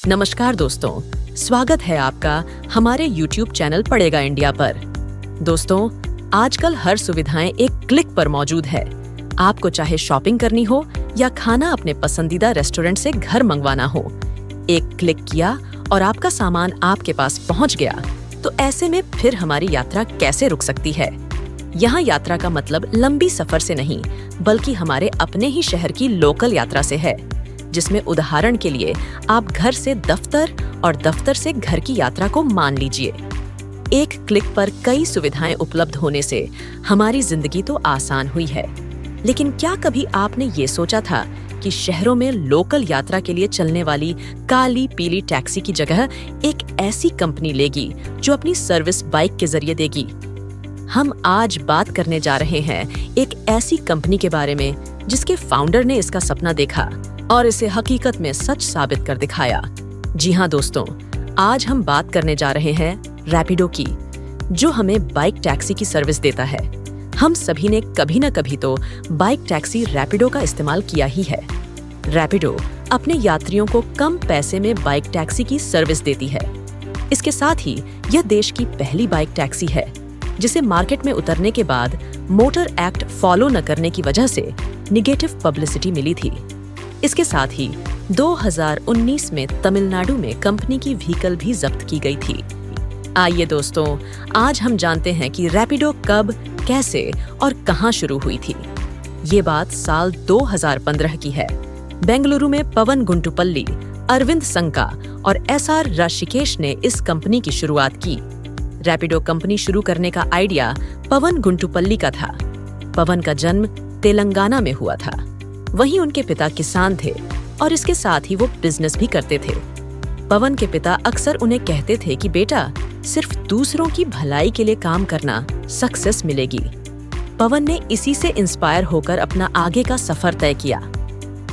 नमस्कार दोस्तों, स्वागत है आपका हमारे YouTube चैनल पढ़ेगा इंडिया पर। दोस्तों, आजकल हर सुविधाएं एक क्लिक पर मौजूद है। आपको चाहे शॉपिंग करनी हो या खाना अपने पसंदीदा रेस्टोरेंट से घर मंगवाना हो, एक क्लिक किया और आपका सामान आपके पास पहुंच गया। तो ऐसे में फिर हमारी यात्रा कैसे रुक सकती है? यहाँ यात्रा का मतलब लंबी सफर से नहीं, बल्कि हमारे अपने ही शहर की लोकल यात्रा से है, जिसमें उदाहरण के लिए आप घर से दफ्तर और दफ्तर से घर की यात्रा को मान लीजिए। एक क्लिक पर कई सुविधाएं उपलब्ध होने से हमारी जिंदगी तो आसान हुई है, लेकिन क्या कभी आपने ये सोचा था कि शहरों में लोकल यात्रा के लिए चलने वाली काली पीली टैक्सी की जगह एक ऐसी कंपनी लेगी जो अपनी सर्विस बाइक के जरिए देगी? हम आज बात करने जा रहे हैं एक ऐसी कंपनी के बारे में जिसके फाउंडर ने इसका सपना देखा और इसे हकीकत में सच साबित कर दिखाया। जी हाँ दोस्तों, आज हम बात करने जा रहे हैं रैपिडो की, जो हमें बाइक टैक्सी की सर्विस देता है। हम सभी ने कभी न कभी तो बाइक टैक्सी रैपिडो का इस्तेमाल किया ही है। रैपिडो अपने यात्रियों को कम पैसे में बाइक टैक्सी की सर्विस देती है। इसके साथ ही यह देश की पहली बाइक टैक्सी है जिसे मार्केट में उतरने के बाद मोटर एक्ट फॉलो न करने की वजह से निगेटिव पब्लिसिटी मिली थी। इसके साथ ही 2019 में तमिलनाडु में कंपनी की व्हीकल भी जब्त की गई थी। आइए दोस्तों, आज हम जानते हैं कि रैपिडो कब, कैसे और कहां शुरू हुई थी। ये बात साल 2015 की है। बेंगलुरु में पवन गुंटुपल्ली, अरविंद संका और SR ऋषिकेश ने इस कंपनी की शुरुआत की। रैपिडो कंपनी शुरू करने का आइडिया पवन गुंटुपल्ली का था। पवन का जन्म तेलंगाना में हुआ था। वहीं उनके पिता किसान थे और इसके साथ ही वो बिजनेस भी करते थे। पवन के पिता अक्सर उन्हें कहते थे कि बेटा, सिर्फ दूसरों की भलाई के लिए काम करना सक्सेस मिलेगी। पवन ने इसी से इंस्पायर होकर अपना आगे का सफर तय किया।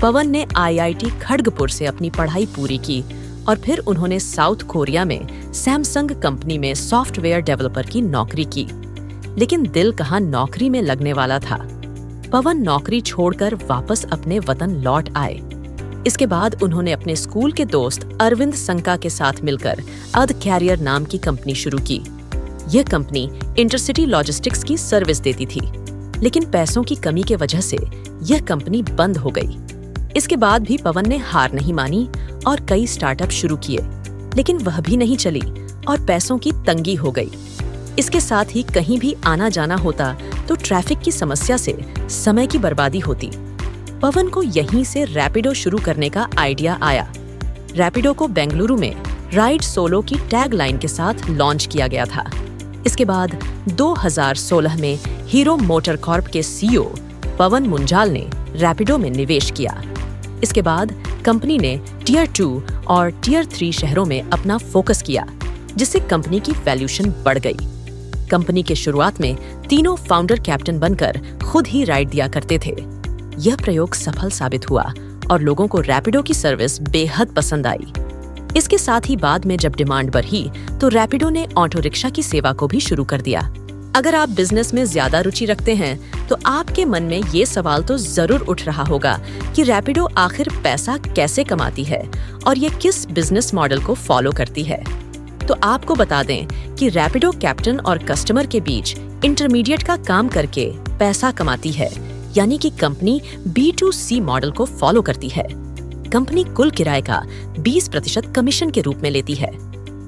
पवन ने IIT खड़गपुर से अपनी पढ़ाई पूरी की और फिर उन्होंने साउथ कोरिया में सैमसंग कंपनी में सॉफ्टवेयर डेवलपर की नौकरी की। लेकिन दिल कहाँ नौकरी में लगने वाला था। पवन नौकरी छोड़कर वापस अपने वतन लौट आए। इसके बाद उन्होंने अपने स्कूल के दोस्त अरविंद संका के साथ मिलकर अद कैरियर नाम की कंपनी शुरू की। यह कंपनी इंटरसिटी लॉजिस्टिक्स की सर्विस देती थी, लेकिन पैसों की कमी के वजह से यह कंपनी बंद हो गई। इसके बाद भी पवन ने हार नहीं मानी और कई स्टार्टअप शुरू किए, लेकिन वह भी नहीं चली और पैसों की तंगी हो गई। इसके साथ ही कहीं भी आना जाना होता तो ट्रैफिक की समस्या से समय की बर्बादी होती। पवन को यहीं से रैपिडो शुरू करने का आइडिया आया। रैपिडो को बेंगलुरु में राइड सोलो की टैग लाइन के साथ लॉन्च किया गया था। इसके बाद 2016 में हीरो मोटर कॉर्प के CEO पवन मुंजाल ने रैपिडो में निवेश किया। इसके बाद कंपनी ने टियर 2 और टियर 3 शहरों में अपना फोकस किया, जिससे कंपनी की वैल्यूएशन बढ़ गई। कंपनी के शुरुआत में तीनों फाउंडर कैप्टन बनकर खुद ही राइड दिया करते थे। यह प्रयोग सफल साबित हुआ और लोगों को रैपिडो की सर्विस बेहद पसंद आई। इसके साथ ही बाद में जब डिमांड बढ़ी तो रैपिडो ने ऑटो रिक्शा की सेवा को भी शुरू कर दिया। अगर आप बिजनेस में ज्यादा रुचि रखते हैं तो आपके मन में ये सवाल तो जरूर उठ रहा होगा कि रैपिडो आखिर पैसा कैसे कमाती है और ये किस बिजनेस मॉडल को फॉलो करती है। तो आपको बता दें कि रैपिडो कैप्टन और कस्टमर के बीच इंटरमीडिएट का काम करके पैसा कमाती है, यानी कि कंपनी B2C मॉडल को फॉलो करती है। कंपनी कुल किराए का 20% कमीशन के रूप में लेती है।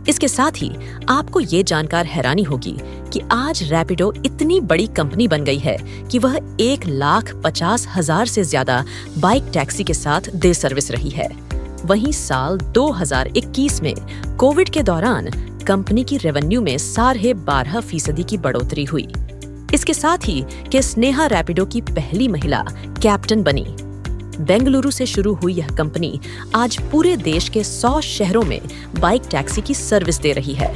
इसके साथ ही आपको ये जानकर हैरानी होगी कि आज रैपिडो इतनी बड़ी कंपनी बन गई है कि वह 1,50,000 से ज्यादा बाइक टैक्सी के साथ दे सर्विस रही है। वहीं साल 2021 में कोविड के दौरान कंपनी की रेवेन्यू में 12.5% की बढ़ोतरी हुई। इसके साथ ही कि स्नेहा रैपिडो की पहली महिला कैप्टन बनी। बेंगलुरु से शुरू हुई यह कंपनी आज पूरे देश के 100 शहरों में बाइक टैक्सी की सर्विस दे रही है।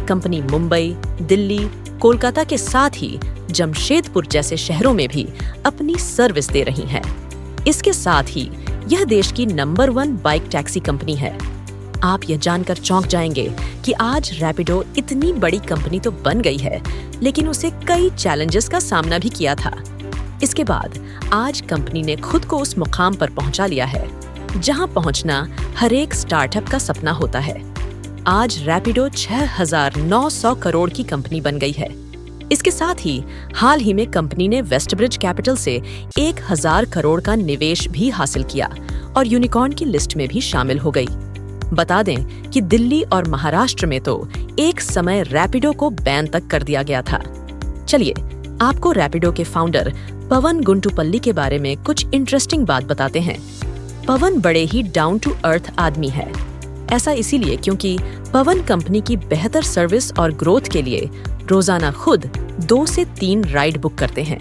कंपनी मुंबई, दिल्ली, कोलकाता के साथ ही जमशेदपुर जैसे शहरों में भी अपनी सर्विस दे रही है। इसके साथ ही यह देश की नंबर 1 बाइक टैक्सी कंपनी है। आप यह जानकर चौंक जाएंगे कि आज रैपिडो इतनी बड़ी कंपनी तो बन गई है, लेकिन उसे कई चैलेंजेस का सामना भी किया था। इसके बाद आज कंपनी ने खुद को उस मुकाम पर पहुंचा लिया है। जहां पहुंचना हर एक स्टार्टअप का सपना होता है। आज रैपिडो 6,900 करोड़ की कंपनी बन गई है। इसके साथ ही हाल ही में कंपनी ने वेस्टब्रिज कैपिटल से 1,000 करोड़ का निवेश भी हासिल किया और यूनिकॉर्न की लिस्ट में भी शामिल हो गई। बता दें कि दिल्ली और महाराष्ट्र में तो एक समय रैपिडो को बैन तक कर दिया गया था। चलिए आपको रैपिडो के फाउंडर पवन गुंटुपल्ली के बारे में कुछ इंटरेस्टिंग बात बताते हैं। पवन बड़े ही डाउन टू अर्थ आदमी है। ऐसा इसीलिए क्योंकि पवन कंपनी की बेहतर सर्विस और ग्रोथ के लिए रोजाना खुद 2 से 3 राइड बुक करते हैं।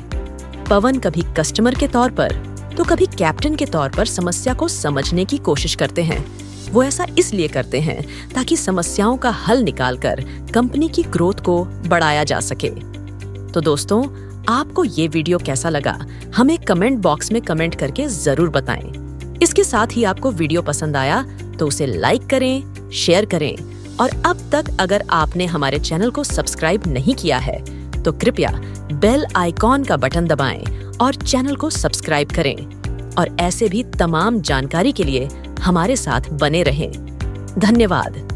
पवन कभी कस्टमर के तौर पर तो कभी कैप्टन के तौर पर समस्या को समझने की कोशिश करते हैं। वो ऐसा इसलिए करते हैं ताकि समस्याओं का हल निकालकर कंपनी की ग्रोथ को बढ़ाया जा सके। तो दोस्तों, आपको ये वीडियो कैसा लगा हमें कमेंट बॉक्स में कमेंट करके जरूर बताएं। इसके साथ ही आपको वीडियो पसंद आया तो उसे लाइक करें, शेयर करें और अब तक अगर आपने हमारे चैनल को सब्सक्राइब नहीं किया है तो कृपया बेल आइकॉन का बटन दबाएं और चैनल को सब्सक्राइब करें और ऐसे भी तमाम जानकारी के लिए हमारे साथ बने रहें। धन्यवाद।